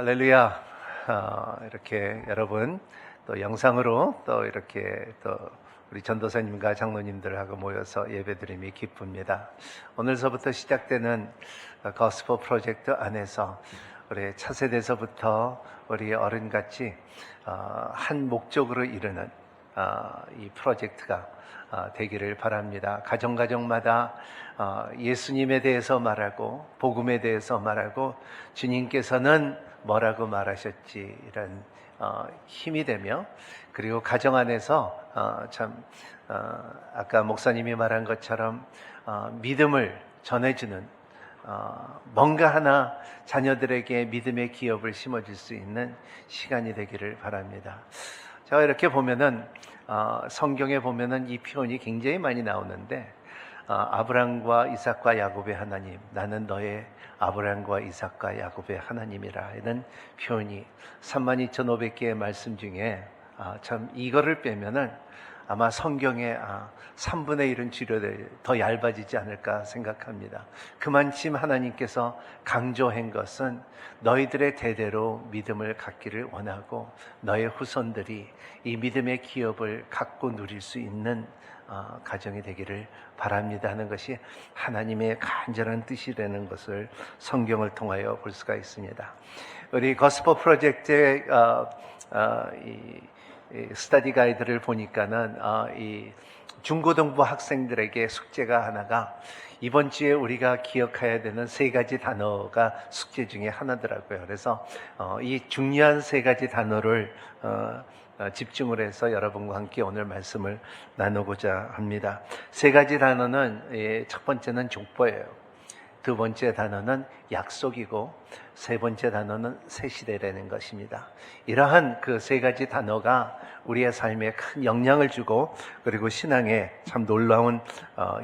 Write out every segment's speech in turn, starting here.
할렐루야. 이렇게 여러분 또 영상으로 또 이렇게 또 우리 전도사님과 장로님들하고 모여서 예배드림이 기쁩니다. 오늘서부터 시작되는 거스퍼 프로젝트 안에서 우리 차세대에서부터 우리 어른같이 한 목적으로 이르는 이 프로젝트가 되기를 바랍니다. 가정마다 예수님에 대해서 말하고 복음에 대해서 말하고 주님께서는 뭐라고 말하셨지 이런 힘이 되며, 그리고 가정 안에서 아까 목사님이 말한 것처럼 믿음을 전해주는 뭔가 하나 자녀들에게 믿음의 기업을 심어줄 수 있는 시간이 되기를 바랍니다. 제가 이렇게 보면은 성경에 보면은 이 표현이 굉장히 많이 나오는데, 아브람과 이삭과 야곱의 하나님, 나는 너의 아브람과 이삭과 야곱의 하나님이라 이런 표현이 32,500개의 말씀 중에 참 이거를 빼면은 아마 성경의 3분의 1은 줄여들 더 얇아지지 않을까 생각합니다. 그만큼 하나님께서 강조한 것은 너희들의 대대로 믿음을 갖기를 원하고 너의 후손들이 이 믿음의 기업을 갖고 누릴 수 있는 가정이 되기를 바랍니다 하는 것이 하나님의 간절한 뜻이라는 것을 성경을 통하여 볼 수가 있습니다. 우리 거스퍼 프로젝트의 스터디 가이드를 보니까는 이 중고등부 학생들에게 숙제가 하나가 이번 주에 우리가 기억해야 되는 3가지 단어가 숙제 중에 하나더라고요. 그래서 이 중요한 3가지 단어를 집중을 해서 여러분과 함께 오늘 말씀을 나누고자 합니다. 3가지 단어는 첫 번째는 족보예요. 두 번째 단어는 약속이고 세 번째 단어는 새 시대라는 것입니다. 이러한 그 3가지 단어가 우리의 삶에 큰 영향을 주고 그리고 신앙에 참 놀라운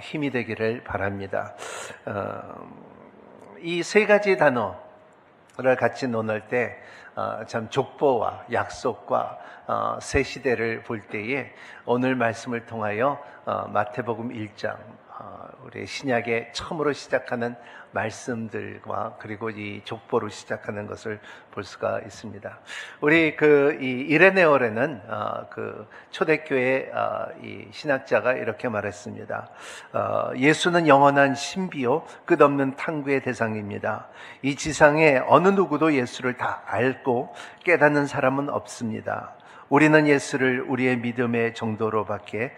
힘이 되기를 바랍니다. 이 3가지 단어를 같이 논할 때 참 족보와 약속과 새 시대를 볼 때에 오늘 말씀을 통하여 마태복음 1장 우리 신약의 처음으로 시작하는 말씀들과 그리고 이 족보로 시작하는 것을 볼 수가 있습니다. 우리 이 이레네올에는 그 초대교회 이 신학자가 이렇게 말했습니다. 예수는 영원한 신비요 끝없는 탐구의 대상입니다. 이 지상에 어느 누구도 예수를 다 알고 깨닫는 사람은 없습니다. 우리는 예수를 우리의 믿음의 정도로밖에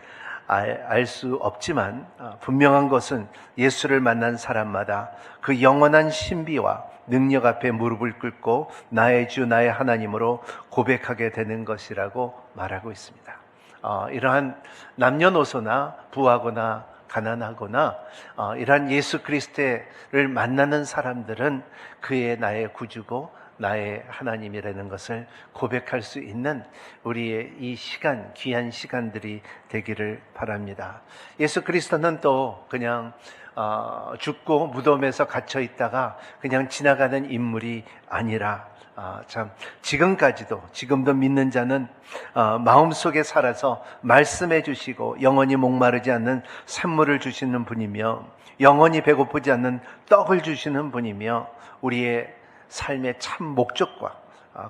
알 수 없지만 분명한 것은 예수를 만난 사람마다 그 영원한 신비와 능력 앞에 무릎을 꿇고 나의 주 나의 하나님으로 고백하게 되는 것이라고 말하고 있습니다. 이러한 남녀노소나 부하거나 가난하거나 이러한 예수 그리스도를 만나는 사람들은 그의 나의 구주고 나의 하나님이라는 것을 고백할 수 있는 우리의 이 시간, 귀한 시간들이 되기를 바랍니다. 예수 그리스도는 또 그냥 죽고 무덤에서 갇혀 있다가 그냥 지나가는 인물이 아니라 참 지금도 믿는 자는 마음속에 살아서 말씀해 주시고 영원히 목마르지 않는 샘물을 주시는 분이며 영원히 배고프지 않는 떡을 주시는 분이며 우리의 삶의 참 목적과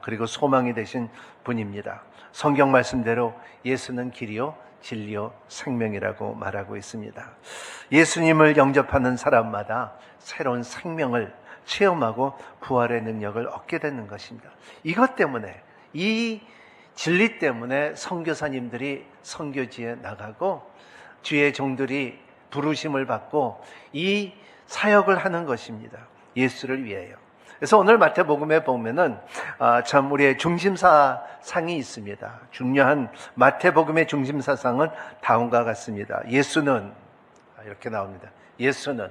그리고 소망이 되신 분입니다. 성경 말씀대로 예수는 길이요 진리요 생명이라고 말하고 있습니다. 예수님을 영접하는 사람마다 새로운 생명을 체험하고 부활의 능력을 얻게 되는 것입니다. 이것 때문에 이 진리 때문에 선교사님들이 선교지에 나가고 주의 종들이 부르심을 받고 이 사역을 하는 것입니다. 예수를 위하여. 그래서 오늘 마태복음에 보면은 참 우리의 중심사상이 있습니다. 중요한 마태복음의 중심사상은 다음과 같습니다. 예수는 이렇게 나옵니다. 예수는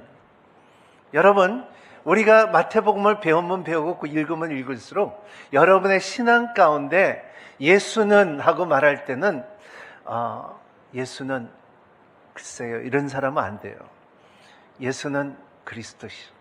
여러분 우리가 마태복음을 배우면 배우고 읽으면 읽을수록 여러분의 신앙 가운데 예수는 하고 말할 때는 예수는 글쎄요 이런 사람은 안 돼요. 예수는 그리스도시죠.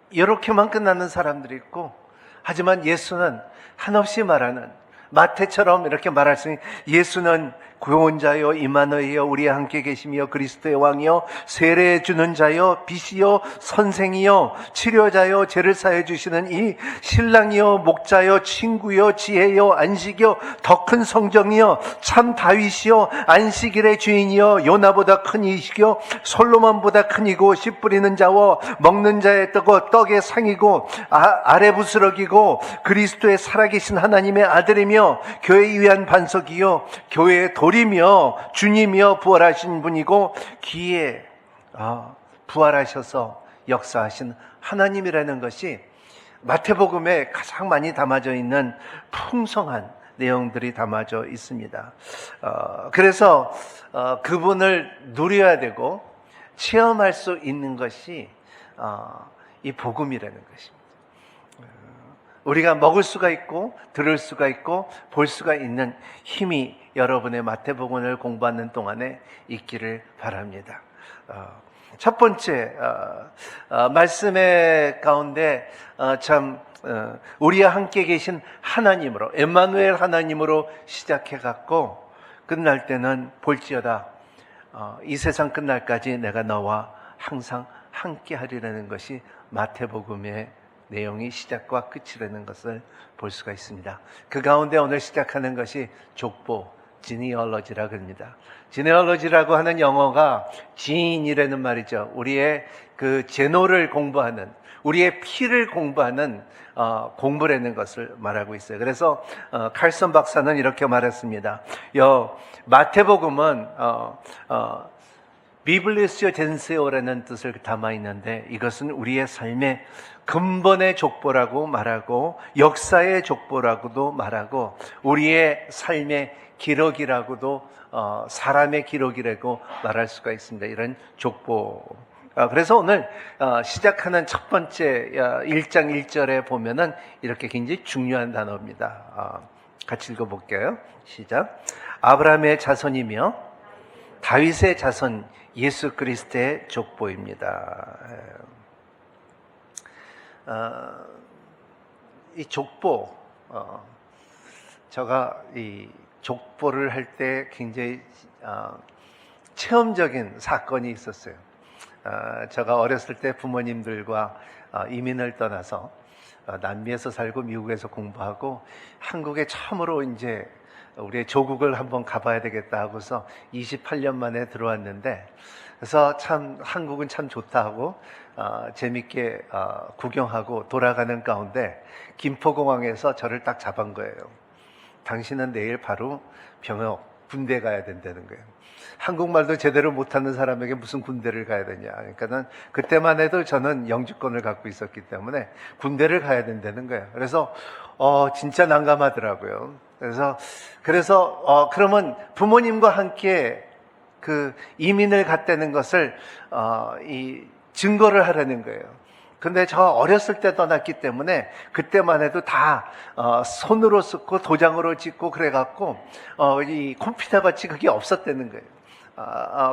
이렇게만 끝나는 사람들이 있고, 하지만 예수는 한없이 말하는 마태처럼 이렇게 말할 수 있는 예수는 구원자여 임마누엘이여 우리와 함께 계시며 그리스도의 왕이여 세례 주는 자여 빛이여 선생이여 치료자여 죄를 사해 주시는 이 신랑이여 목자여 친구여 지혜여 안식이여 더 큰 성정이여 참 다윗이여 안식일의 주인이여 요나보다 큰 이시여 솔로몬보다 큰 이고 씨 뿌리는 자와 먹는 자의 떡의 상이고 아래 부스러기고 그리스도의 살아계신 하나님의 아들이며 교회에 위한 반석이요 교회의 돌이며 주님이여 부활하신 분이고 귀에 부활하셔서 역사하신 하나님이라는 것이 마태복음에 가장 많이 담아져 있는 풍성한 내용들이 담아져 있습니다. 그래서 그분을 누려야 되고 체험할 수 있는 것이 이 복음이라는 것입니다. 우리가 먹을 수가 있고 들을 수가 있고 볼 수가 있는 힘이 여러분의 마태복음을 공부하는 동안에 있기를 바랍니다. 첫 번째 말씀의 가운데 참 우리와 함께 계신 하나님으로 임마누엘 하나님으로 시작해 갖고 끝날 때는 볼지어다 이 세상 끝날까지 내가 너와 항상 함께 하리라는 것이 마태복음의 내용이 시작과 끝이라는 것을 볼 수가 있습니다. 그 가운데 오늘 시작하는 것이 족보, 지니얼러지라고 합니다. 지니얼러지라고 하는 영어가 지인이라는 말이죠. 우리의 그 제노를 공부하는, 우리의 피를 공부하는 공부라는 것을 말하고 있어요. 그래서 칼슨 박사는 이렇게 말했습니다. 마태복음은 비블리스요 젠세오라는 뜻을 담아 있는데 이것은 우리의 삶의 근본의 족보라고 말하고 역사의 족보라고도 말하고 우리의 삶의 기록이라고도 사람의 기록이라고 말할 수가 있습니다. 이런 족보. 그래서 오늘 시작하는 첫 번째 1장 1절에 보면은 이렇게 굉장히 중요한 단어입니다. 같이 읽어볼게요. 시작. 아브라함의 자손이며 다윗의 자손 예수 그리스도의 족보입니다. 이 족보, 제가 이 족보를 할 때 굉장히 체험적인 사건이 있었어요. 제가 어렸을 때 부모님들과 이민을 떠나서 남미에서 살고 미국에서 공부하고 한국에 처음으로 이제 우리의 조국을 한번 가봐야 되겠다 하고서 28년 만에 들어왔는데 그래서 참 한국은 참 좋다 하고 재밌게 구경하고 돌아가는 가운데 김포공항에서 저를 딱 잡은 거예요. 당신은 내일 바로 병역 군대 가야 된다는 거예요. 한국말도 제대로 못하는 사람에게 무슨 군대를 가야 되냐. 그러니까는 그때만 해도 저는 영주권을 갖고 있었기 때문에 군대를 가야 된다는 거예요. 그래서 진짜 난감하더라고요. 그래서 그러면 부모님과 함께 그 이민을 갔다는 것을 이 증거를 하라는 거예요. 근데 저 어렸을 때 떠났기 때문에 그때만 해도 다 손으로 쓰고 도장으로 찍고 그래갖고 이 컴퓨터 같이 그게 없었다는 거예요.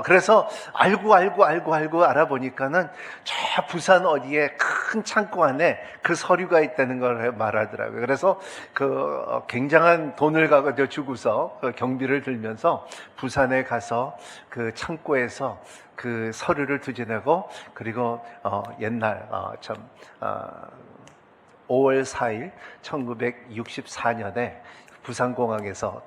그래서 알고 알아보니까는 저 부산 어디에 큰 창고 안에 그 서류가 있다는 걸 말하더라고요. 그래서 그 굉장한 돈을 주고서 그 경비를 들면서 부산에 가서 그 창고에서 그 서류를 뒤져내고 그리고 옛날 5월 4일 1964년에 부산공항에서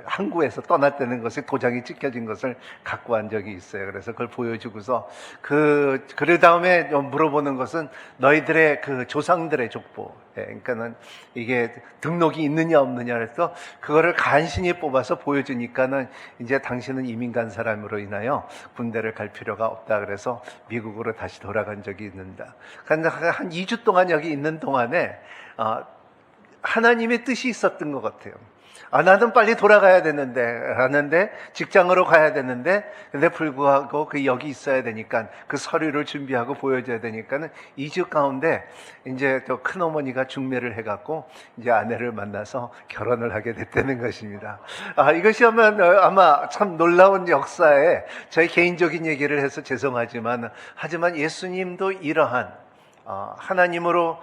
항구에서 떠났다는 것이 도장이 찍혀진 것을 갖고 온 적이 있어요. 그래서 그걸 보여주고서 그 다음에 물어보는 것은 너희들의 그 조상들의 족보. 그러니까는 이게 등록이 있느냐 없느냐 해서 그거를 간신히 뽑아서 보여주니까는 이제 당신은 이민 간 사람으로 인하여 군대를 갈 필요가 없다. 그래서 미국으로 다시 돌아간 적이 있는데 한 2주 동안 여기 있는 동안에 하나님의 뜻이 있었던 것 같아요. 나는 빨리 돌아가야 되는데, 하는데, 직장으로 가야 되는데, 근데 불구하고 여기 있어야 되니까, 그 서류를 준비하고 보여줘야 되니까는 2주 가운데, 이제 또 큰어머니가 중매를 해갖고, 이제 아내를 만나서 결혼을 하게 됐다는 것입니다. 이것이 아마 참 놀라운 역사에 저희 개인적인 얘기를 해서 하지만 예수님도 이러한, 하나님으로,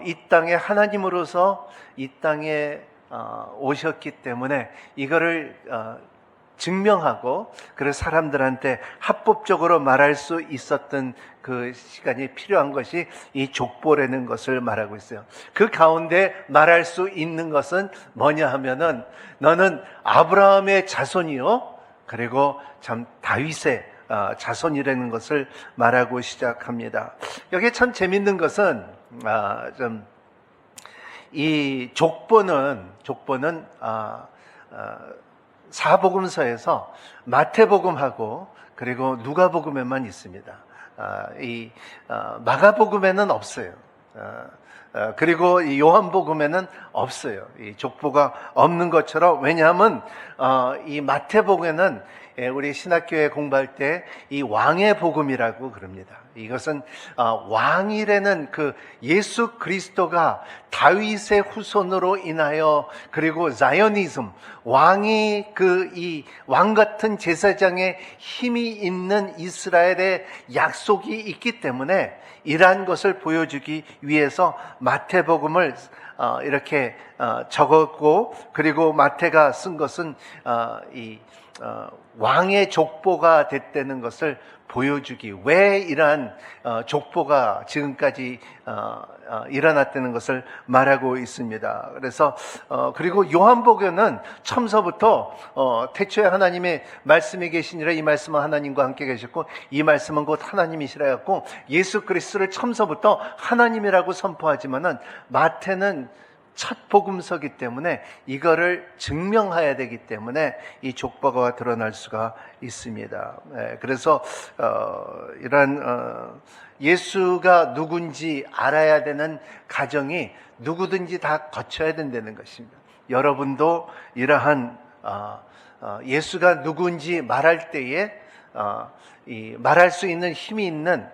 이 땅에 하나님으로서 이 땅에 오셨기 때문에 이거를 증명하고 그래서 사람들한테 합법적으로 말할 수 있었던 그 시간이 필요한 것이 이 족보라는 것을 말하고 있어요. 그 가운데 말할 수 있는 것은 뭐냐 하면은 너는 아브라함의 자손이요 그리고 참 다윗의 자손이라는 것을 말하고 시작합니다. 여기 참 재밌는 것은 이 족보는 사복음서에서 마태복음하고 그리고 누가복음에만 있습니다. 마가복음에는 없어요. 그리고 이 요한복음에는 없어요. 이 족보가 없는 것처럼. 왜냐하면 이 마태복음에는 우리 신학교에 공부할 때 이 왕의 복음이라고 그럽니다. 이것은 왕이라는 그 예수 그리스도가 다윗의 후손으로 인하여 그리고 자이오니즘 왕이 이 왕 같은 제사장의 힘이 있는 이스라엘의 약속이 있기 때문에 이러한 것을 보여주기 위해서 마태복음을 이렇게 적었고 그리고 마태가 쓴 것은 왕의 족보가 됐다는 것을 보여주기 왜 이러한 족보가 지금까지 일어났다는 것을 말하고 있습니다. 그래서 그리고 요한복음은 처음서부터 태초에 하나님의 말씀이 계시니라 이 말씀은 하나님과 함께 계셨고 이 말씀은 곧 하나님이시라 했고 예수 그리스도를 처음서부터 하나님이라고 선포하지만은 마태는 첫 복음서기 때문에 이거를 증명해야 되기 때문에 이 족보가 드러날 수가 있습니다. 그래서 이러한 예수가 누군지 알아야 되는 가정이 누구든지 다 거쳐야 된다는 것입니다. 여러분도 이러한 예수가 누군지 말할 때에 말할 수 있는 힘이 있는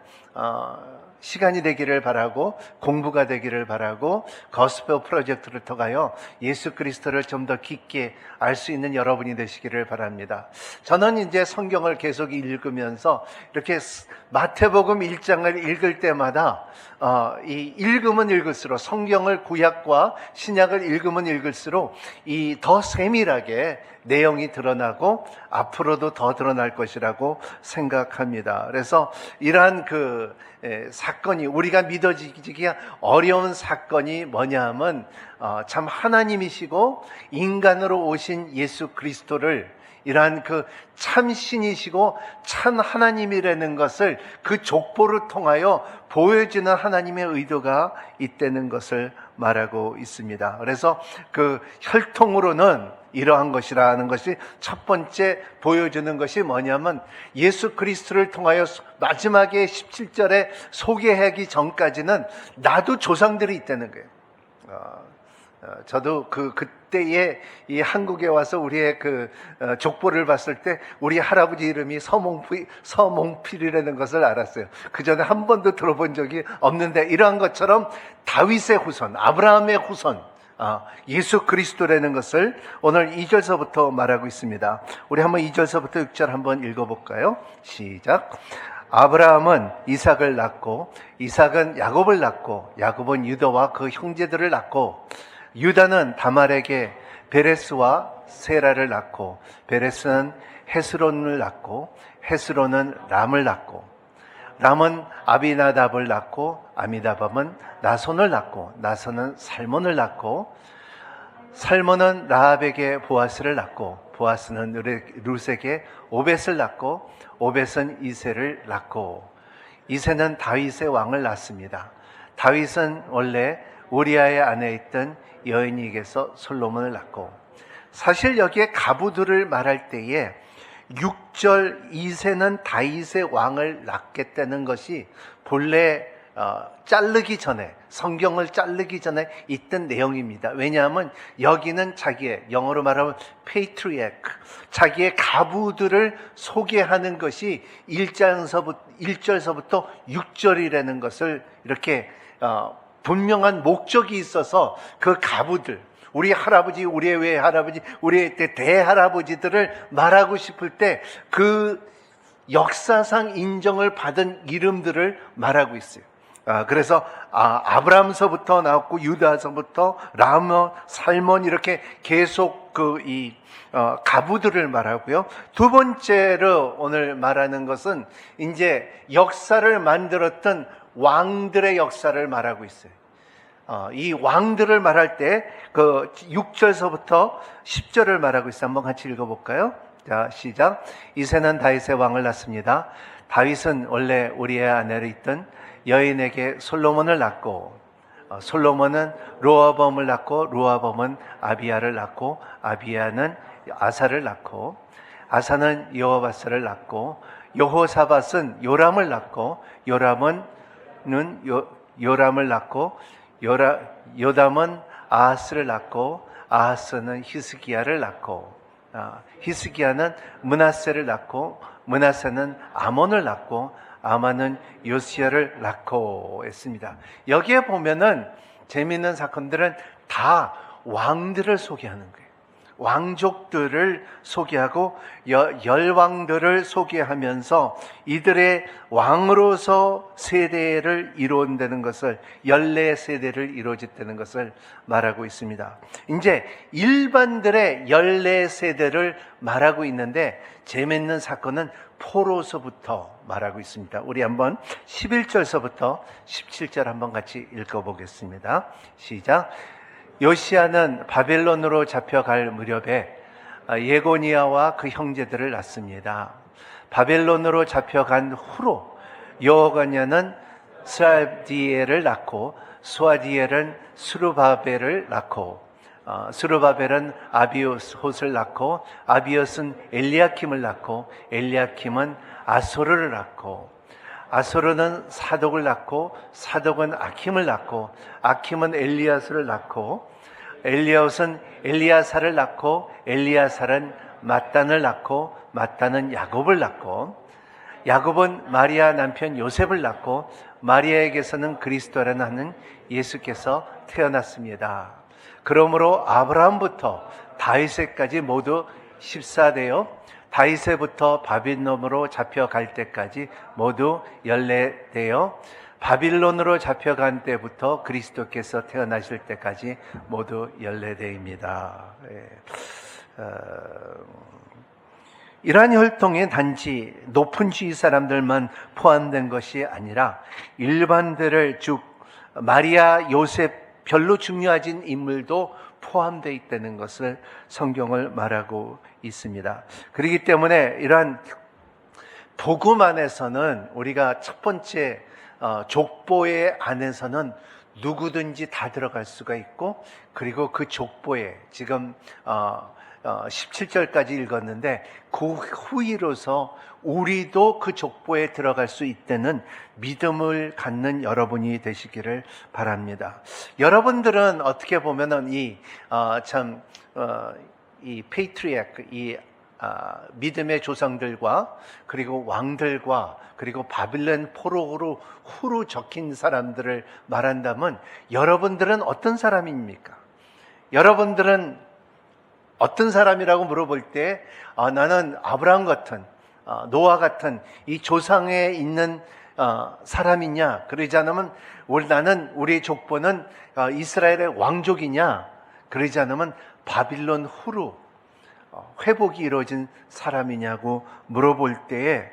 시간이 되기를 바라고 공부가 되기를 바라고 거스펠 프로젝트를 통하여 예수 그리스도를 좀 더 깊게 알 수 있는 여러분이 되시기를 바랍니다. 저는 이제 성경을 계속 읽으면서 이렇게 마태복음 1장을 읽을 때마다 읽으면 읽을수록 성경을 구약과 신약을 읽으면 읽을수록 이 더 세밀하게 내용이 드러나고 앞으로도 더 드러날 것이라고 생각합니다. 그래서 이러한 사건이 우리가 믿어지기가 어려운 사건이 뭐냐 하면 참 하나님이시고 인간으로 오신 예수 그리스도를 이러한 참신이시고 참 하나님이라는 것을 그 족보를 통하여 보여주는 하나님의 의도가 있다는 것을 말하고 있습니다. 그래서 혈통으로는 이러한 것이라는 것이 첫 번째 보여주는 것이 뭐냐면 예수 그리스도를 통하여 마지막에 17절에 소개하기 전까지는 나도 조상들이 있다는 거예요. 저도 그때에 이 한국에 와서 우리의 족보를 봤을 때 우리 할아버지 이름이 서몽필이라는 것을 알았어요. 그 전에 한 번도 들어본 적이 없는데 이러한 것처럼 다윗의 후손, 아브라함의 후손, 예수 그리스도라는 것을 오늘 2절서부터 말하고 있습니다. 우리 한번 2절서부터 6절 한번 읽어볼까요? 시작. 아브라함은 이삭을 낳고 이삭은 야곱을 낳고 야곱은 유다와 그 형제들을 낳고 유다는 다말에게 베레스와 세라를 낳고 베레스는 헤스론을 낳고 헤스론은 람을 낳고 람은 아비나답을 낳고 아미나답은 나손을 낳고 나손은 살몬을 낳고 살몬은 라합에게 보아스를 낳고 보아스는 룻에게 오벳을 낳고 오벳은 이새를 낳고 이새는 다윗의 왕을 낳습니다. 다윗은 원래 우리아의 안에 있던 여인에게서 솔로몬을 낳고 사실 여기에 가부들을 말할 때에 6절 이새는 다윗의 왕을 낳겠다는 것이 본래 자르기 전에 성경을 자르기 전에 있던 내용입니다. 왜냐하면 여기는 자기의 영어로 말하면 patriarch 자기의 가부들을 소개하는 것이 1절서부터 6절이라는 것을 이렇게 분명한 목적이 있어서 그 가부들 우리 할아버지, 우리의 외할아버지, 우리의 대할아버지들을 말하고 싶을 때 그 역사상 인정을 받은 이름들을 말하고 있어요. 그래서 아브라함서부터 나왔고 유다서부터 라몬, 살몬 이렇게 계속 가부들을 말하고요. 두 번째로 오늘 말하는 것은 이제 역사를 만들었던 왕들의 역사를 말하고 있어요. 이 왕들을 말할 때 그 6절서부터 10절을 말하고 있어요. 한번 같이 읽어볼까요? 자, 시작. 이새는 다윗의 왕을 낳습니다. 다윗은 원래 우리의 아내로 있던 여인에게 솔로몬을 낳고, 솔로몬은 르호보암을 낳고, 르호보암은 아비야를 낳고, 아비야는 아사를 낳고, 아사는 여호바스를 낳고, 여호사밧은 요람을 낳고, 요람은 요람을 낳고, 요담은 아하스를 낳고, 아하스는 히스기야를 낳고, 히스기야는 므낫세를 낳고, 므낫세는 아몬을 낳고, 아만은 요시야를 낳고 했습니다. 여기에 보면은 재미있는 사건들은 다 왕들을 소개하는 거예요. 왕족들을 소개하고 열왕들을 소개하면서 이들의 왕으로서 세대를 이루어낸다는 것을, 14세대를 이루어졌다는 것을 말하고 있습니다. 이제 일반들의 14세대를 말하고 있는데 재미있는 사건은 포로서부터 말하고 있습니다. 우리 한번 11절서부터 17절 한번 같이 읽어보겠습니다. 시작. 요시야는 바벨론으로 잡혀갈 무렵에 예고니아와 그 형제들을 낳습니다. 바벨론으로 잡혀간 후로 여호가냐는 스알디엘을 낳고, 스와디엘은 스루바벨을 낳고, 스루바벨은 아비옷을 낳고, 아비옷은 엘리야킴을 낳고, 엘리야킴은 아소르를 낳고, 아소르는 사독을 낳고, 사독은 아킴을 낳고, 아킴은 엘리야스를 낳고, 엘리야스는 엘리야사를 낳고, 엘리야사는 mat단을 낳고, mat단은 야곱을 낳고, 야곱은 마리아 남편 요셉을 낳고, 마리아에게서는 그리스도라는 하는 예수께서 태어났습니다. 그러므로 아브라함부터 다윗에까지 모두 14대요. 다윗에부터 바빌론으로 잡혀갈 때까지 모두 14대요. 바빌론으로 잡혀간 때부터 그리스도께서 태어나실 때까지 모두 14대입니다. 이러한 혈통에 단지 높은 지위 사람들만 포함된 것이 아니라 일반들을, 즉 마리아, 요셉 별로 중요하진 인물도 포함되어 있다는 것을 성경을 말하고 있습니다. 그렇기 때문에 이러한 복음 안에서는 우리가 첫 번째 족보의 안에서는 누구든지 다 들어갈 수가 있고, 그리고 그 족보에 지금 17절까지 읽었는데 그 후이로서 우리도 그 족보에 들어갈 수 있다는 믿음을 갖는 여러분이 되시기를 바랍니다. 여러분들은 어떻게 보면은 이 페이트리아크, 믿음의 조상들과 그리고 왕들과 그리고 바빌론 포로로 후로 적힌 사람들을 말한다면 여러분들은 어떤 사람입니까? 여러분들은 어떤 사람이라고 물어볼 때 나는 아브라함 같은, 노아 같은 이 조상에 있는 사람이냐, 그러지 않으면 나는, 우리의 족보는 이스라엘의 왕족이냐, 그러지 않으면 바빌론 후로 회복이 이루어진 사람이냐고 물어볼 때에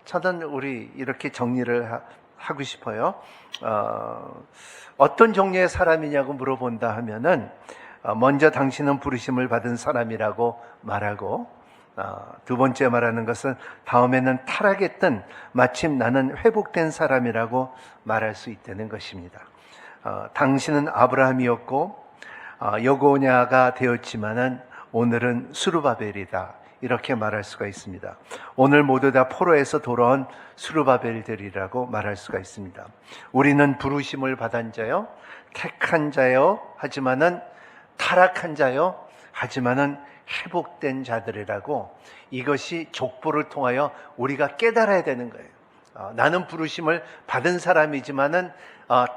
저는 우리 이렇게 정리를 하고 싶어요. 어떤 종류의 사람이냐고 물어본다 하면은 먼저 당신은 부르심을 받은 사람이라고 말하고, 두 번째 말하는 것은 다음에는 타락했던 마침 나는 회복된 사람이라고 말할 수 있다는 것입니다. 당신은 아브라함이었고 여고냐가 되었지만은 오늘은 스루바벨이다, 이렇게 말할 수가 있습니다. 오늘 모두 다 포로에서 돌아온 스루바벨들이라고 말할 수가 있습니다. 우리는 부르심을 받은 자요, 택한 자요, 하지만은 타락한 자요, 하지만은 회복된 자들이라고, 이것이 족보를 통하여 우리가 깨달아야 되는 거예요. 나는 부르심을 받은 사람이지만은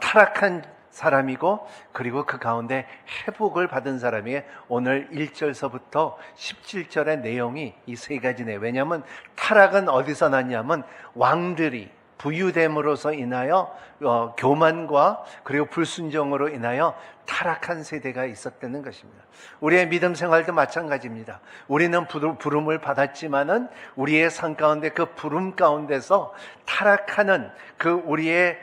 타락한 사람이고, 그리고 그 가운데 회복을 받은 사람이 오늘 1절서부터 17절의 내용이 이 세 가지네요. 왜냐하면 타락은 어디서 났냐면 왕들이, 부유됨으로서 인하여 교만과 그리고 불순종으로 인하여 타락한 세대가 있었다는 것입니다. 우리의 믿음 생활도 마찬가지입니다. 우리는 부름을 받았지만은 우리의 삶 가운데 그 부름 가운데서 타락하는 그 우리의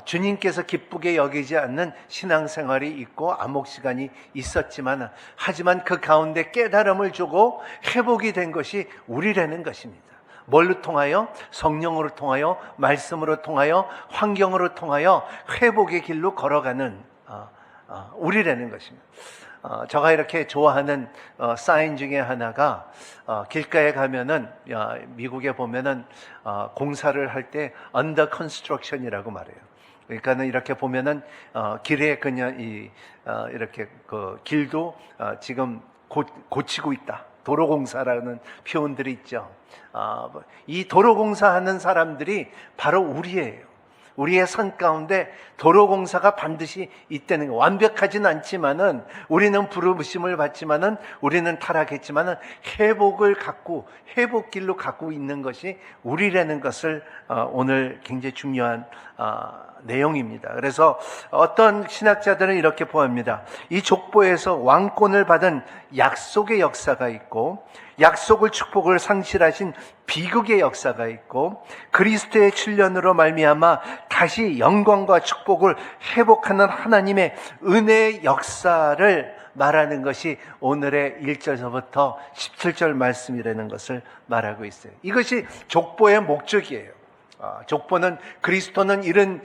주님께서 기쁘게 여기지 않는 신앙생활이 있고 암묵 시간이 있었지만, 하지만 그 가운데 깨달음을 주고 회복이 된 것이 우리라는 것입니다. 뭘로 통하여? 성령으로 통하여, 말씀으로 통하여, 환경으로 통하여 회복의 길로 걸어가는 우리라는 것입니다. 제가 이렇게 좋아하는 사인 중에 하나가 길가에 가면은 미국에 보면은 공사를 할 때 under construction이라고 말해요. 그러니까는 이렇게 보면은 길에 그냥 이렇게 그 길도 지금 고치고 있다. 도로공사라는 표현들이 있죠. 이 도로공사하는 사람들이 바로 우리예요. 우리의 삶 가운데 도로공사가 반드시 있다는 거. 완벽하진 않지만은, 우리는 부르심을 받지만은, 우리는 타락했지만은 회복길로 갖고 있는 것이 우리라는 것을 오늘 굉장히 중요한 내용입니다. 그래서 어떤 신학자들은 이렇게 보합니다. 이 족보에서 왕권을 받은 약속의 역사가 있고, 약속을 축복을 상실하신 비극의 역사가 있고, 그리스도의 출현으로 말미암아 다시 영광과 축복을 회복하는 하나님의 은혜의 역사를 말하는 것이 오늘의 1절서부터 17절 말씀이라는 것을 말하고 있어요. 이것이 족보의 목적이에요. 족보는, 그리스도는 이런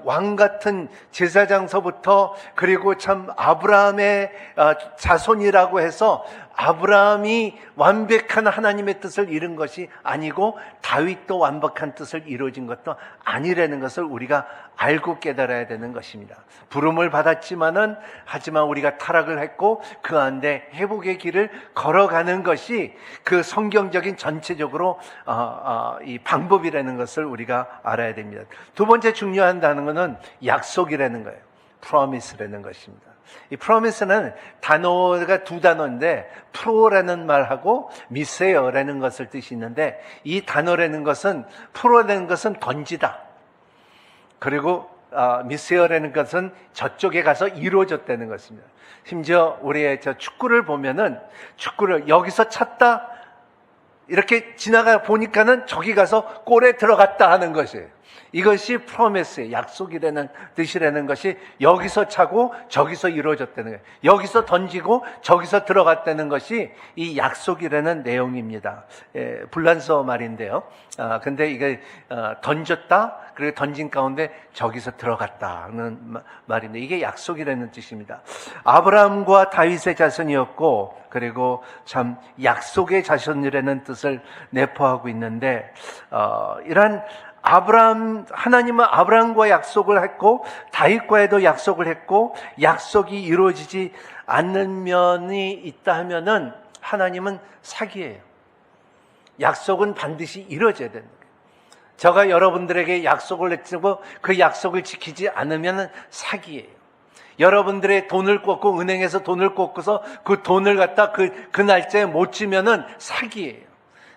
왕 같은 제사장서부터, 그리고 참 아브라함의 자손이라고 해서 아브라함이 완벽한 하나님의 뜻을 이룬 것이 아니고 다윗도 완벽한 뜻을 이루어진 것도 아니라는 것을 우리가 알고 깨달아야 되는 것입니다. 부름을 받았지만은, 하지만 우리가 타락을 했고 그 안에 회복의 길을 걸어가는 것이 그 성경적인 전체적으로 이 방법이라는 것을 우리가 알아야 됩니다. 두 번째 중요한 단어는 약속이라는 거예요. promise라는 것입니다. 이 promise는 단어가 두 단어인데, 프로라는 말하고 미세어라는 것을 뜻이 있는데, 이 단어라는 것은, 프로라는 것은 던지다. 그리고 미세어라는 것은 저쪽에 가서 이루어졌다는 것입니다. 심지어 우리의 축구를 보면은, 축구를 여기서 찼다, 이렇게 지나가 보니까는 저기 가서 골에 들어갔다 하는 것이에요. 이것이 프로미스의 약속이라는 뜻이라는 것이, 여기서 차고 저기서 이루어졌다는 거예요. 여기서 던지고 저기서 들어갔다는 것이 이 약속이라는 내용입니다. 불란서 말인데요. 근데 이게 던졌다, 그리고 던진 가운데 저기서 들어갔다는 말인데, 이게 약속이라는 뜻입니다. 아브라함과 다윗의 자손이었고, 그리고 참 약속의 자손이라는 뜻을 내포하고 있는데, 이러한 하나님은 아브라함과 약속을 했고, 다윗과에도 약속을 했고, 약속이 이루어지지 않는 면이 있다 하면은 하나님은 사기예요. 약속은 반드시 이루어져야 되는 거예요. 제가 여러분들에게 약속을 했고 그 약속을 지키지 않으면 사기예요. 여러분들의 돈을 꽂고, 은행에서 돈을 꽂고서 그 돈을 갖다 그 날짜에 못 주면은 사기예요.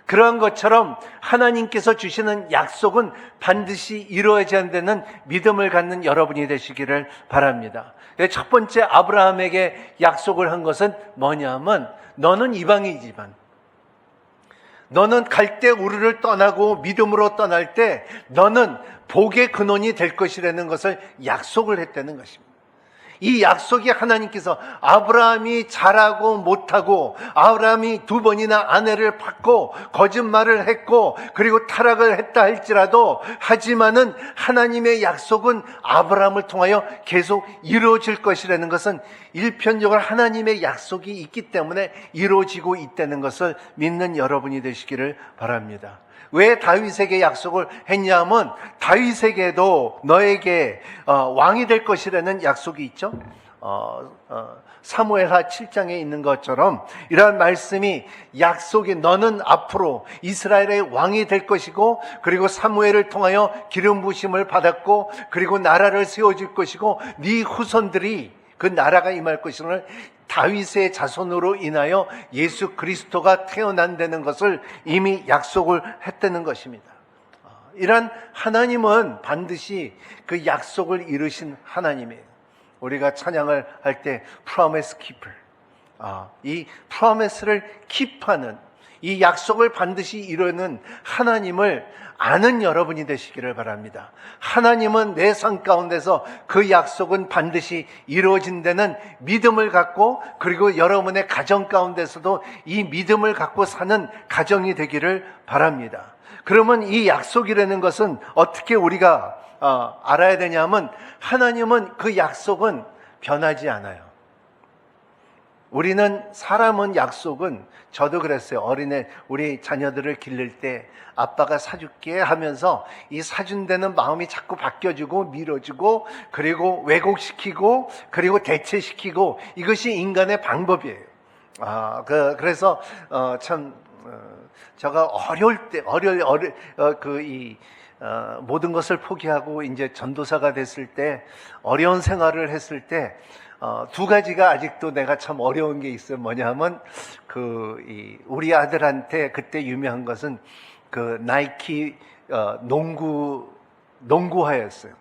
그러한 것처럼 하나님께서 주시는 약속은 반드시 이루어져야 되는 믿음을 갖는 여러분이 되시기를 바랍니다. 첫 번째 아브라함에게 약속을 한 것은 뭐냐면, 너는 이방이지만, 너는 갈 때 우르를 떠나고 믿음으로 떠날 때 너는 복의 근원이 될 것이라는 것을 약속을 했다는 것입니다. 이 약속이 하나님께서, 아브라함이 잘하고 못하고, 아브라함이 2번이나 아내를 받고 거짓말을 했고 그리고 타락을 했다 할지라도, 하지만은 하나님의 약속은 아브라함을 통하여 계속 이루어질 것이라는 것은, 일편적으로 하나님의 약속이 있기 때문에 이루어지고 있다는 것을 믿는 여러분이 되시기를 바랍니다. 왜 다윗에게 약속을 했냐면, 다윗에게도 너에게 왕이 될 것이라는 약속이 있죠. 사무엘하 7장에 있는 것처럼 이러한 말씀이, 약속이, 너는 앞으로 이스라엘의 왕이 될 것이고, 그리고 사무엘을 통하여 기름 부으심을 받았고, 그리고 나라를 세워줄 것이고, 네 후손들이 그 나라가 임할 것임을, 다윗의 자손으로 인하여 예수 그리스도가 태어난다는 것을 이미 약속을 했다는 것입니다. 이런 하나님은 반드시 그 약속을 이루신 하나님이에요. 우리가 찬양을 할 때 promise keeper, 이 promise를 킵하는, 이 약속을 반드시 이루는 하나님을 아는 여러분이 되시기를 바랍니다. 하나님은 내 삶 가운데서 그 약속은 반드시 이루어진다는 믿음을 갖고, 그리고 여러분의 가정 가운데서도 이 믿음을 갖고 사는 가정이 되기를 바랍니다. 그러면 이 약속이라는 것은 어떻게 우리가 알아야 되냐면, 하나님은 그 약속은 변하지 않아요. 사람은 약속은, 저도 그랬어요. 우리 자녀들을 기를 때 아빠가 사줄게 하면서 이 사준 데는 마음이 자꾸 바뀌어지고 밀어주고, 그리고 왜곡시키고, 그리고 대체시키고, 이것이 인간의 방법이에요. 그래서 제가 어려울 때, 모든 것을 포기하고 이제 전도사가 됐을 때, 어려운 생활을 했을 때, 두 가지가 아직도 내가 참 어려운 게 있어요. 뭐냐면, 우리 아들한테 그때 유명한 것은 그 나이키, 농구화였어요.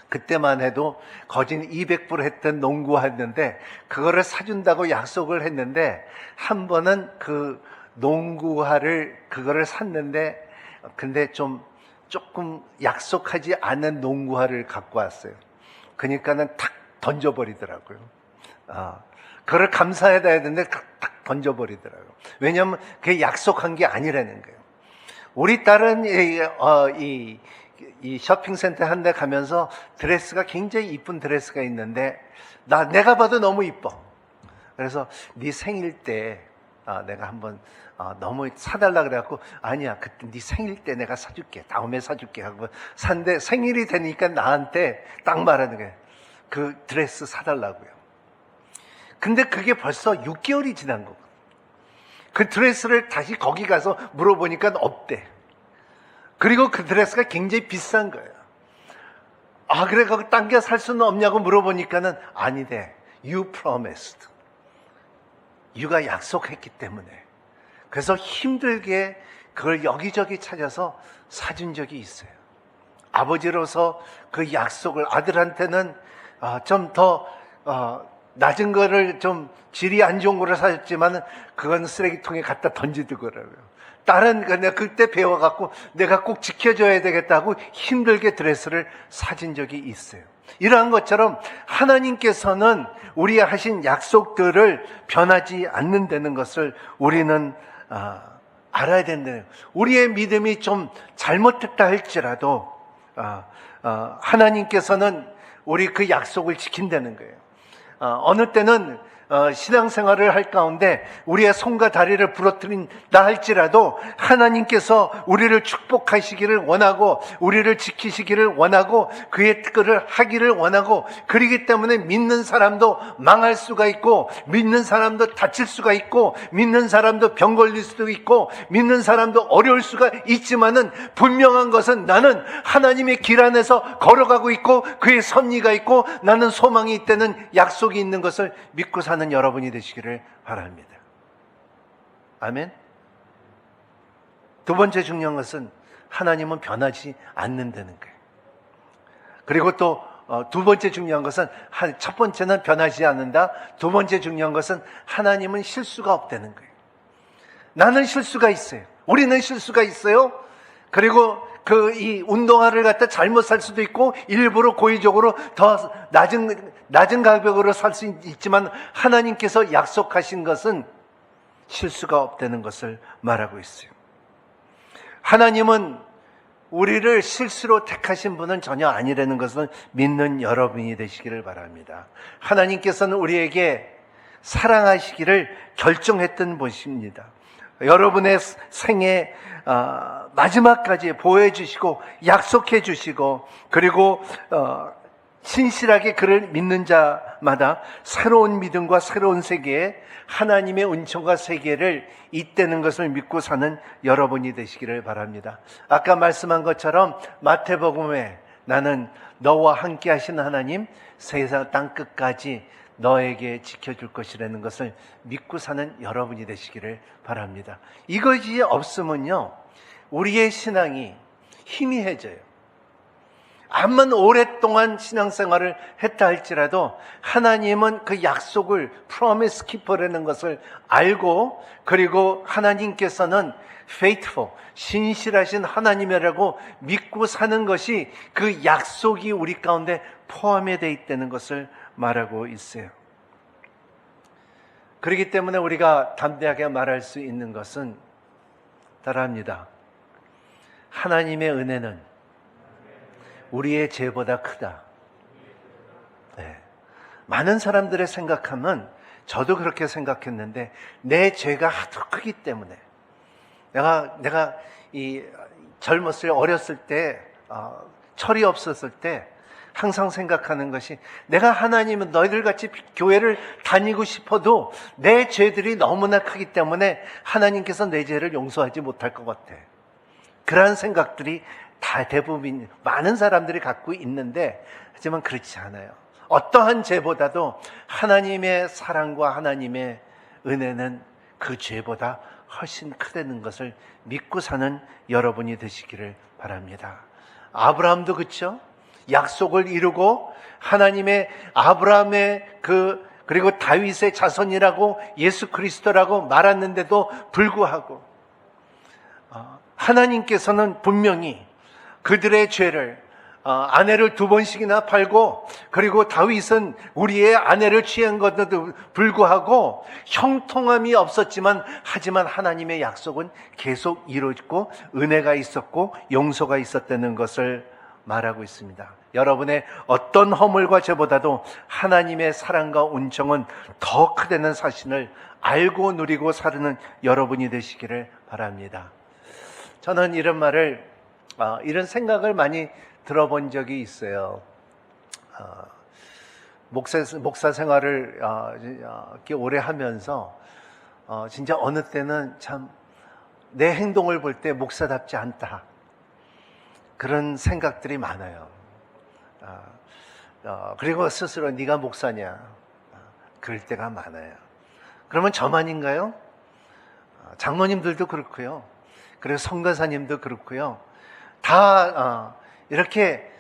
그때만 해도 거진 200불 했던 농구화였는데, 그거를 사준다고 약속을 했는데, 한 번은 그 그거를 샀는데, 근데 조금 약속하지 않은 농구화를 갖고 왔어요. 그러니까는 탁 던져버리더라고요. 그걸 감사해야 되는데 탁 던져버리더라고요. 왜냐하면 그게 약속한 게 아니라는 거예요. 우리 딸은 이 쇼핑센터 한 대 가면서 드레스가 굉장히 이쁜 드레스가 있는데, 내가 봐도 너무 이뻐. 그래서 네 생일 때 내가 한번 너무 사달라 그래갖고, 아니야, 그때 네 생일 때 내가 사줄게, 다음에 사줄게 하고 산데, 생일이 되니까 나한테 딱 말하는 거예요. 그 드레스 사달라고요. 근데 그게 벌써 6개월이 지난 거고, 그 드레스를 다시 거기 가서 물어보니까 없대. 그리고 그 드레스가 굉장히 비싼 거예요. 그래, 그거 당겨 살 수는 없냐고 물어보니까는 아니래. You promised. 유가 약속했기 때문에. 그래서 힘들게 그걸 여기저기 찾아서 사준 적이 있어요. 아버지로서 그 약속을 아들한테는 좀 더 낮은 거를, 좀 질이 안 좋은 거를 사줬지만 그건 쓰레기통에 갖다 던지더라고요. 딸은 내가 그때 배워갖고 내가 꼭 지켜줘야 되겠다고 힘들게 드레스를 사준 적이 있어요. 이러한 것처럼 하나님께서는 우리 하신 약속들을 변하지 않는다는 것을 우리는 알아야 된다는 거예요. 우리의 믿음이 좀 잘못됐다 할지라도 하나님께서는 우리 그 약속을 지킨다는 거예요. 어느 때는 신앙생활을 할 가운데 우리의 손과 다리를 부러뜨린다 할지라도 하나님께서 우리를 축복하시기를 원하고, 우리를 지키시기를 원하고, 그의 뜻을 하기를 원하고, 그러기 때문에 믿는 사람도 망할 수가 있고, 믿는 사람도 다칠 수가 있고, 믿는 사람도 병 걸릴 수도 있고, 믿는 사람도 어려울 수가 있지만은, 분명한 것은 나는 하나님의 길 안에서 걸어가고 있고, 그의 섭리가 있고, 나는 소망이 있다는 약속이 있는 것을 믿고 사는 여러분이 되시기를 바랍니다. 아멘. 두 번째 중요한 것은 하나님은 변하지 않는다는 거예요. 그리고 또 두 번째 중요한 것은, 첫 번째는 변하지 않는다. 두 번째 중요한 것은 하나님은 실수가 없다는 거예요. 나는 실수가 있어요. 우리는 실수가 있어요. 그리고 이 운동화를 갖다 잘못 살 수도 있고, 일부러 고의적으로 더 낮은 가격으로 살 수 있지만, 하나님께서 약속하신 것은 실수가 없다는 것을 말하고 있어요. 하나님은 우리를 실수로 택하신 분은 전혀 아니라는 것을 믿는 여러분이 되시기를 바랍니다. 하나님께서는 우리에게 사랑하시기를 결정했던 분이십니다. 여러분의 생애 마지막까지 보호해 주시고 약속해 주시고, 그리고 신실하게 그를 믿는 자마다 새로운 믿음과 새로운 세계에 하나님의 은총과 세계를 잇대는 것을 믿고 사는 여러분이 되시기를 바랍니다. 아까 말씀한 것처럼 마태복음에 나는 너와 함께 하신 하나님, 세상 땅 끝까지 너에게 지켜줄 것이라는 것을 믿고 사는 여러분이 되시기를 바랍니다. 이것이 없으면요, 우리의 신앙이 희미해져요. 암만 오랫동안 신앙생활을 했다 할지라도 하나님은 그 약속을 프로미스 키퍼라는 것을 알고, 그리고 하나님께서는 faithful, 신실하신 하나님이라고 믿고 사는 것이 그 약속이 우리 가운데 포함이 되어 있다는 것을 말하고 있어요. 그렇기 때문에 우리가 담대하게 말할 수 있는 것은 따라합니다. 하나님의 은혜는 우리의 죄보다 크다. 네. 많은 사람들의 생각하면, 저도 그렇게 생각했는데, 내 죄가 하도 크기 때문에, 내가 이 젊었을 어렸을 때, 철이 없었을 때 항상 생각하는 것이, 내가 하나님은 너희들 같이 교회를 다니고 싶어도 내 죄들이 너무나 크기 때문에 하나님께서 내 죄를 용서하지 못할 것 같아. 그러한 생각들이 다 대부분 많은 사람들이 갖고 있는데, 하지만 그렇지 않아요. 어떠한 죄보다도 하나님의 사랑과 하나님의 은혜는 그 죄보다 훨씬 크다는 것을 믿고 사는 여러분이 되시기를 바랍니다. 아브라함도 그렇죠? 약속을 이루고 하나님의 아브라함의 그리고 다윗의 자손이라고 예수 그리스도라고 말했는데도 불구하고 하나님께서는 분명히 그들의 죄를, 아내를 2번씩이나 팔고, 그리고 다윗은 우리의 아내를 취한 것에도 불구하고 형통함이 없었지만, 하지만 하나님의 약속은 계속 이루어지고 은혜가 있었고 용서가 있었다는 것을 말하고 있습니다. 여러분의 어떤 허물과 죄보다도 하나님의 사랑과 온정은 더 크다는 사실을 알고 누리고 사는 여러분이 되시기를 바랍니다. 저는 이런 생각을 많이 들어본 적이 있어요. 목사 생활을 이렇게 오래 하면서 진짜 어느 때는 참 내 행동을 볼 때 목사답지 않다, 그런 생각들이 많아요. 그리고 스스로 네가 목사냐, 그럴 때가 많아요. 그러면 저만인가요? 장로님들도 그렇고요, 그리고 선교사님도 그렇고요, 다 이렇게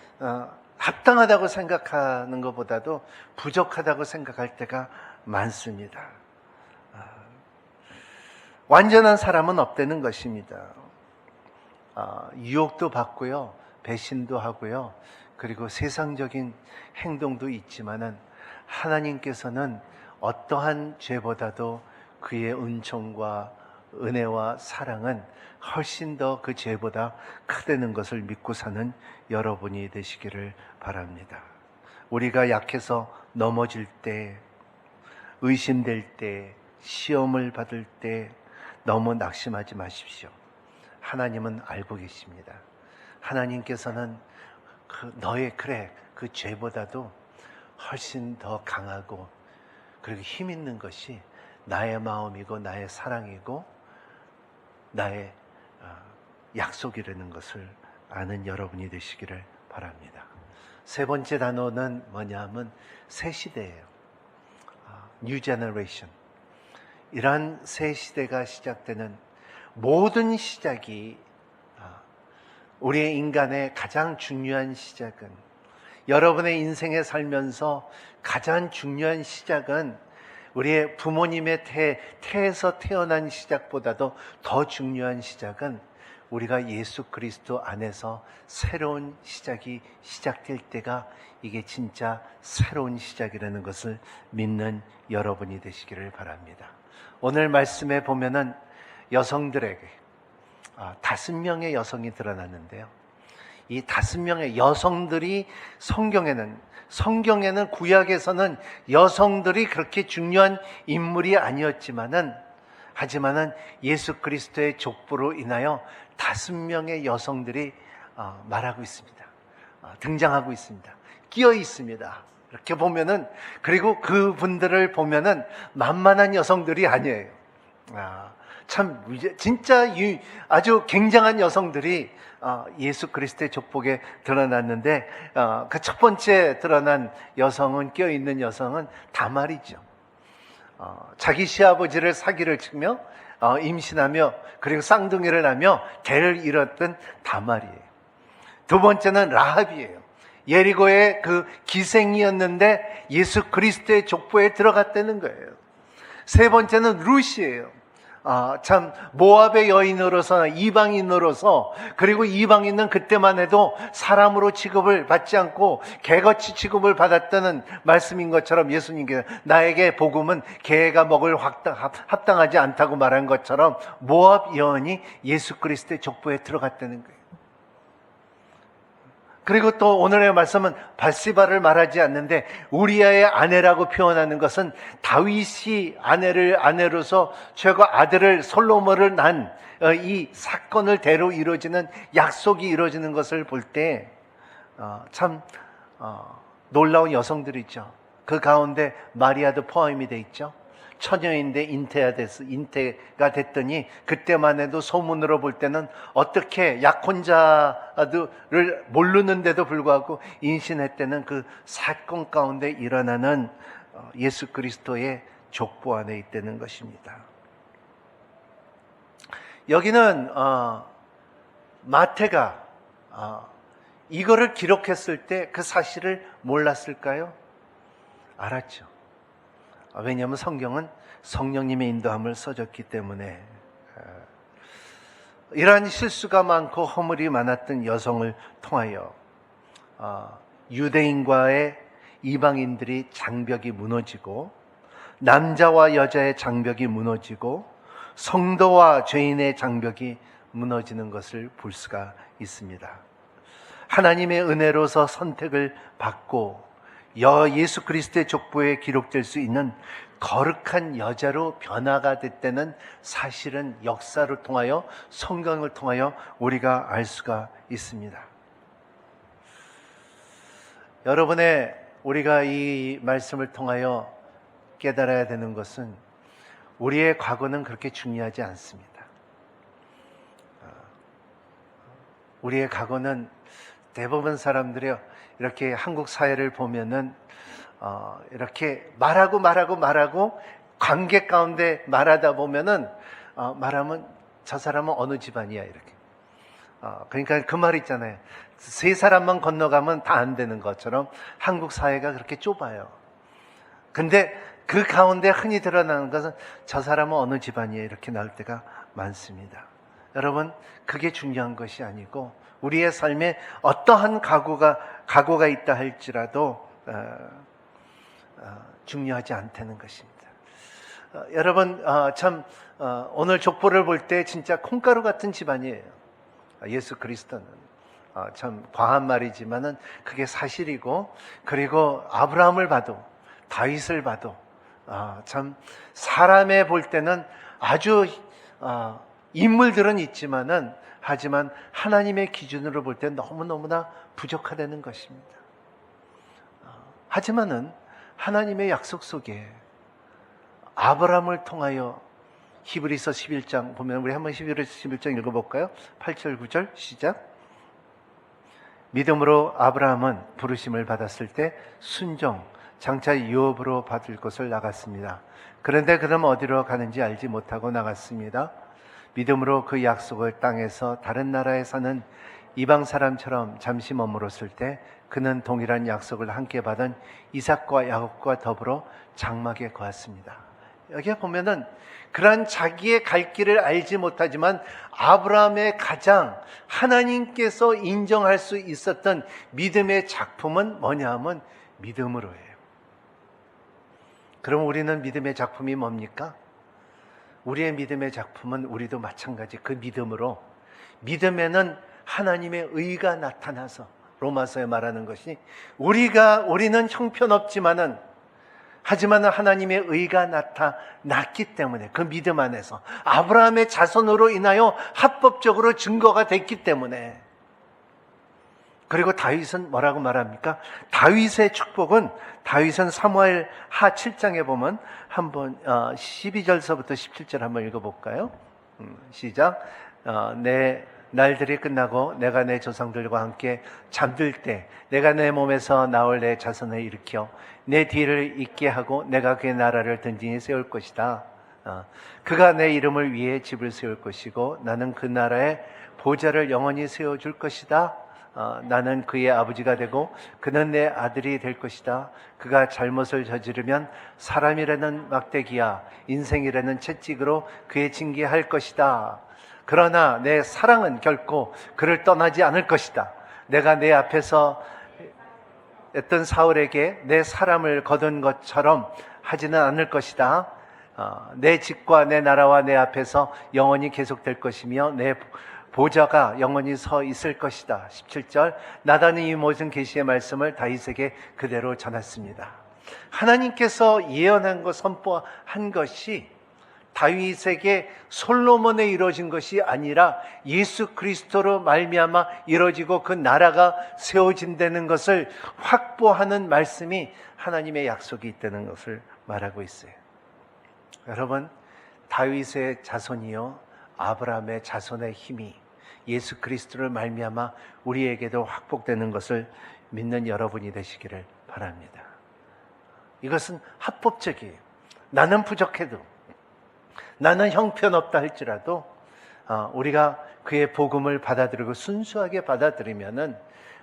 합당하다고 생각하는 것보다도 부족하다고 생각할 때가 많습니다. 완전한 사람은 없다는 것입니다. 유혹도 받고요, 배신도 하고요, 그리고 세상적인 행동도 있지만은 하나님께서는 어떠한 죄보다도 그의 은총과 은혜와 사랑은 훨씬 더 그 죄보다 크다는 것을 믿고 사는 여러분이 되시기를 바랍니다. 우리가 약해서 넘어질 때, 의심될 때, 시험을 받을 때 너무 낙심하지 마십시오. 하나님은 알고 계십니다. 하나님께서는 그 죄보다도 훨씬 더 강하고 그리고 힘 있는 것이 나의 마음이고 나의 사랑이고 나의 약속이라는 것을 아는 여러분이 되시기를 바랍니다. 세 번째 단어는 뭐냐면 새 시대예요. New Generation. 이러한 새 시대가 시작되는 모든 시작이, 우리의 인간의 가장 중요한 시작은, 여러분의 인생에 살면서 가장 중요한 시작은 우리의 부모님의 태에서 태어난 시작보다도 더 중요한 시작은 우리가 예수 그리스도 안에서 새로운 시작이 시작될 때가 이게 진짜 새로운 시작이라는 것을 믿는 여러분이 되시기를 바랍니다. 오늘 말씀에 보면은 여성들에게 5명의 여성이 드러났는데요. 이 5명의 여성들이 성경에는 구약에서는 여성들이 그렇게 중요한 인물이 아니었지만은, 하지만은 예수 그리스도의 족보로 인하여 5명의 여성들이 말하고 있습니다. 등장하고 있습니다. 끼어 있습니다. 이렇게 보면은, 그리고 그분들을 보면은 만만한 여성들이 아니에요. 참 진짜 아주 굉장한 여성들이 예수 그리스도의 족복에 드러났는데, 그 첫 번째 드러난 여성은, 껴있는 여성은 다말이죠. 자기 시아버지를 사기를 치며 임신하며 그리고 쌍둥이를 하며 대를 잃었던 다말이에요. 두 번째는 라합이에요. 예리고의 그 기생이었는데 예수 그리스도의 족보에 들어갔다는 거예요. 세 번째는 룻이에요. 참 모압의 여인으로서, 이방인으로서, 그리고 이방인은 그때만 해도 사람으로 취급을 받지 않고 개같이 취급을 받았다는 말씀인 것처럼, 예수님께서 나에게 복음은 개가 먹을 합당하지 않다고 말한 것처럼 모압 여인이 예수 그리스도의 족보에 들어갔다는 거예요. 그리고 또 오늘의 말씀은 밧세바를 말하지 않는데 우리아의 아내라고 표현하는 것은 다윗이 아내로서 최고 아들을 솔로몬을 난 이 사건을 대로 이루어지는 약속이 이루어지는 것을 볼 때 참 놀라운 여성들이죠. 그 가운데 마리아도 포함이 돼 있죠. 처녀인데 인태가 됐더니 그때만 해도 소문으로 볼 때는 어떻게 약혼자들을 모르는데도 불구하고 임신했다는 그 사건 가운데 일어나는 예수 그리스도의 족보 안에 있다는 것입니다. 여기는 마태가 이거를 기록했을 때 그 사실을 몰랐을까요? 알았죠. 왜냐하면 성경은 성령님의 인도함을 써줬기 때문에. 이러한 실수가 많고 허물이 많았던 여성을 통하여 유대인과의 이방인들이 장벽이 무너지고, 남자와 여자의 장벽이 무너지고, 성도와 죄인의 장벽이 무너지는 것을 볼 수가 있습니다. 하나님의 은혜로서 선택을 받고 예수 그리스도의 족보에 기록될 수 있는 거룩한 여자로 변화가 됐다는 사실은 역사를 통하여, 성경을 통하여 우리가 알 수가 있습니다. 여러분의 우리가 이 말씀을 통하여 깨달아야 되는 것은 우리의 과거는 그렇게 중요하지 않습니다. 우리의 과거는 대부분 사람들이요, 이렇게 한국 사회를 보면은 이렇게 말하고 관계 가운데 말하다 보면은 말하면 저 사람은 어느 집안이야 이렇게. 그러니까 그 말 있잖아요. 세 사람만 건너가면 다 안 되는 것처럼 한국 사회가 그렇게 좁아요. 근데 그 가운데 흔히 드러나는 것은 저 사람은 어느 집안이에요 이렇게 나올 때가 많습니다. 여러분, 그게 중요한 것이 아니고 우리의 삶에 어떠한 각오가 있다 할지라도 중요하지 않다는 것입니다. 여러분, 오늘 족보를 볼 때 진짜 콩가루 같은 집안이에요. 예수 그리스도는 참 과한 말이지만은 그게 사실이고, 그리고 아브라함을 봐도 다윗을 봐도 참 사람의 볼 때는 아주 인물들은 있지만은, 하지만 하나님의 기준으로 볼 때 너무너무나 부족하다는 것입니다. 하지만은 하나님의 약속 속에 아브라함을 통하여 히브리서 11장 보면, 우리 한번 히브리서 11장 읽어볼까요? 8절 9절 시작. 믿음으로 아브라함은 부르심을 받았을 때 순종 장차 유업으로 받을 것을 나갔습니다. 그런데 그럼 어디로 가는지 알지 못하고 나갔습니다. 믿음으로 그 약속을 땅에서 다른 나라에 사는 이방 사람처럼 잠시 머물었을 때 그는 동일한 약속을 함께 받은 이삭과 야곱과 더불어 장막에 거했습니다. 여기에 보면은 그러한 자기의 갈 길을 알지 못하지만 아브라함의 가장 하나님께서 인정할 수 있었던 믿음의 작품은 뭐냐 하면 믿음으로예요. 그럼 우리는 믿음의 작품이 뭡니까? 우리의 믿음의 작품은 우리도 마찬가지 그 믿음으로, 믿음에는 하나님의 의가 나타나서, 로마서에 말하는 것이 우리는 형편없지만은 하지만 하나님의 의가 나타났기 때문에 그 믿음 안에서 아브라함의 자손으로 인하여 합법적으로 증거가 됐기 때문에. 그리고 다윗은 뭐라고 말합니까? 다윗의 축복은, 다윗은 사무엘 하 7장에 보면 한번 12절서부터 17절 한번 읽어볼까요? 시작. 내 날들이 끝나고 내가 내 조상들과 함께 잠들 때 내가 내 몸에서 나올 내 자손을 일으켜 내 뒤를 잇게 하고 내가 그의 나라를 든든히 세울 것이다. 그가 내 이름을 위해 집을 세울 것이고 나는 그 나라의 보좌를 영원히 세워줄 것이다. 나는 그의 아버지가 되고 그는 내 아들이 될 것이다. 그가 잘못을 저지르면 사람이라는 막대기야 인생이라는 채찍으로 그의 징계할 것이다. 그러나 내 사랑은 결코 그를 떠나지 않을 것이다. 내가 내 앞에서 했던 사울에게 내 사람을 거둔 것처럼 하지는 않을 것이다. 내 집과 내 나라와 내 앞에서 영원히 계속될 것이며 내 보좌가 영원히 서 있을 것이다. 17절 나단이 이 모든 계시의 말씀을 다윗에게 그대로 전했습니다. 하나님께서 예언한 것, 선포한 것이 다윗에게 솔로몬에 이루어진 것이 아니라 예수 그리스도로 말미암아 이루어지고 그 나라가 세워진다는 것을 확보하는 말씀이 하나님의 약속이 있다는 것을 말하고 있어요. 여러분, 다윗의 자손이요 아브라함의 자손의 힘이 예수 그리스도를 말미암아 우리에게도 확복되는 것을 믿는 여러분이 되시기를 바랍니다. 이것은 합법적이에요. 나는 부족해도, 나는 형편없다 할지라도 우리가 그의 복음을 받아들이고 순수하게 받아들이면은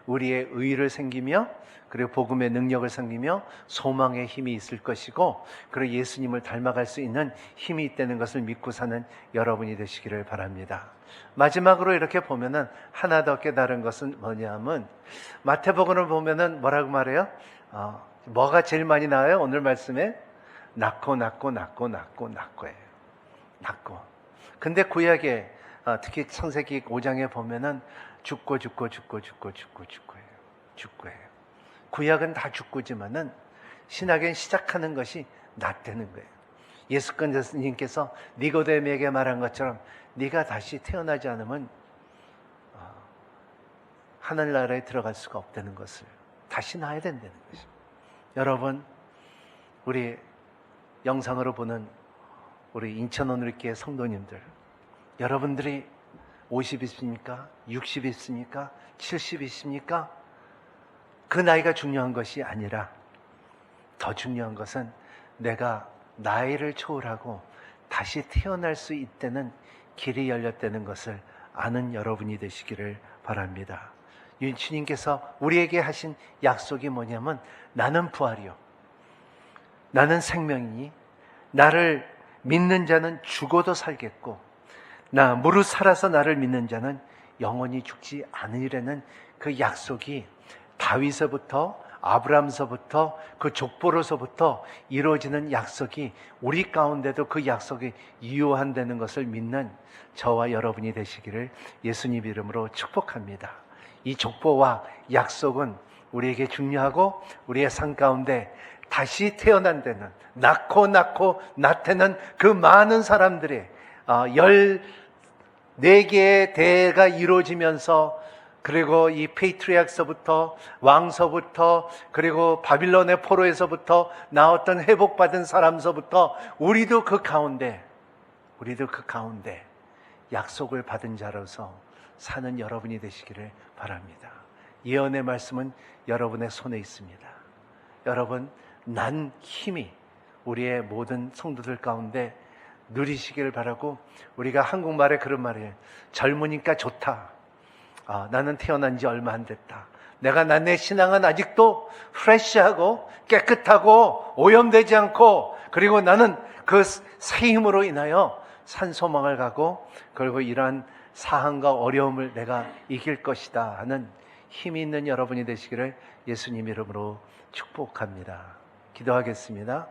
우리의 의의를 생기며 그리고 복음의 능력을 생기며 소망의 힘이 있을 것이고 그리고 예수님을 닮아갈 수 있는 힘이 있다는 것을 믿고 사는 여러분이 되시기를 바랍니다. 마지막으로 이렇게 보면은 하나 더 깨달은 것은 뭐냐면 마태복음을 보면은 뭐라고 말해요? 뭐가 제일 많이 나와요? 오늘 말씀에 낳고예요. 낳고. 근데 구약에 특히 창세기 5장에 보면은 죽고예요. 죽고예요. 구약은 다 죽고지만은 신약은 시작하는 것이 낳다는 거예요. 예수님께서 니고데모에게 말한 것처럼 네가 다시 태어나지 않으면 하늘나라에 들어갈 수가 없다는 것을 다시 낳아야 된다는 것입니다. 여러분, 우리 영상으로 보는 우리 인천 온누리교회 성도님들, 여러분들이 50 있습니까? 60 있습니까? 70 있습니까? 그 나이가 중요한 것이 아니라 더 중요한 것은 내가 나이를 초월하고 다시 태어날 수 있다는 길이 열렸다는 것을 아는 여러분이 되시기를 바랍니다. 주님께서 우리에게 하신 약속이 뭐냐면 나는 부활이요, 나는 생명이니 나를 믿는 자는 죽어도 살겠고 나 무릇 살아서 나를 믿는 자는 영원히 죽지 않으리라는 그 약속이 다윗서부터 아브라함서부터 그 족보로서부터 이루어지는 약속이 우리 가운데도 그 약속이 유효한다는 것을 믿는 저와 여러분이 되시기를 예수님 이름으로 축복합니다. 이 족보와 약속은 우리에게 중요하고 우리의 삶 가운데 다시 태어난 데는 낳고 낳다는 그 많은 사람들의 14개의 대가 이루어지면서 그리고 이 페이트리악서부터 왕서부터 그리고 바빌론의 포로에서부터 나왔던 회복받은 사람서부터 우리도 그 가운데 약속을 받은 자로서 사는 여러분이 되시기를 바랍니다. 예언의 말씀은 여러분의 손에 있습니다. 여러분, 난 힘이 우리의 모든 성도들 가운데 누리시기를 바라고, 우리가 한국말에 그런 말이에요. 젊으니까 좋다. 나는 태어난 지 얼마 안 됐다. 내 신앙은 아직도 프레시하고 깨끗하고 오염되지 않고, 그리고 나는 그 새 힘으로 인하여 산소망을 가고, 그리고 이러한 사항과 어려움을 내가 이길 것이다 하는 힘이 있는 여러분이 되시기를 예수님 이름으로 축복합니다. 기도하겠습니다.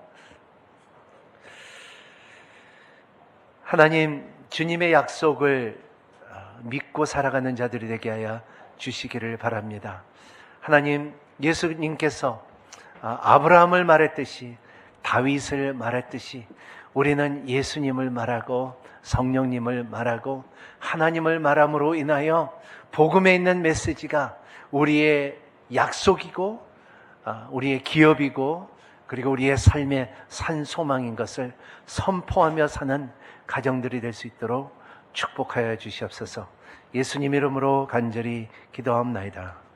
하나님, 주님의 약속을 믿고 살아가는 자들이 되게 하여 주시기를 바랍니다. 하나님, 예수님께서 아브라함을 말했듯이, 다윗을 말했듯이 우리는 예수님을 말하고 성령님을 말하고 하나님을 말함으로 인하여 복음에 있는 메시지가 우리의 약속이고 우리의 기업이고 그리고 우리의 삶의 산소망인 것을 선포하며 사는 가정들이 될 수 있도록 축복하여 주시옵소서. 예수님 이름으로 간절히 기도하옵나이다.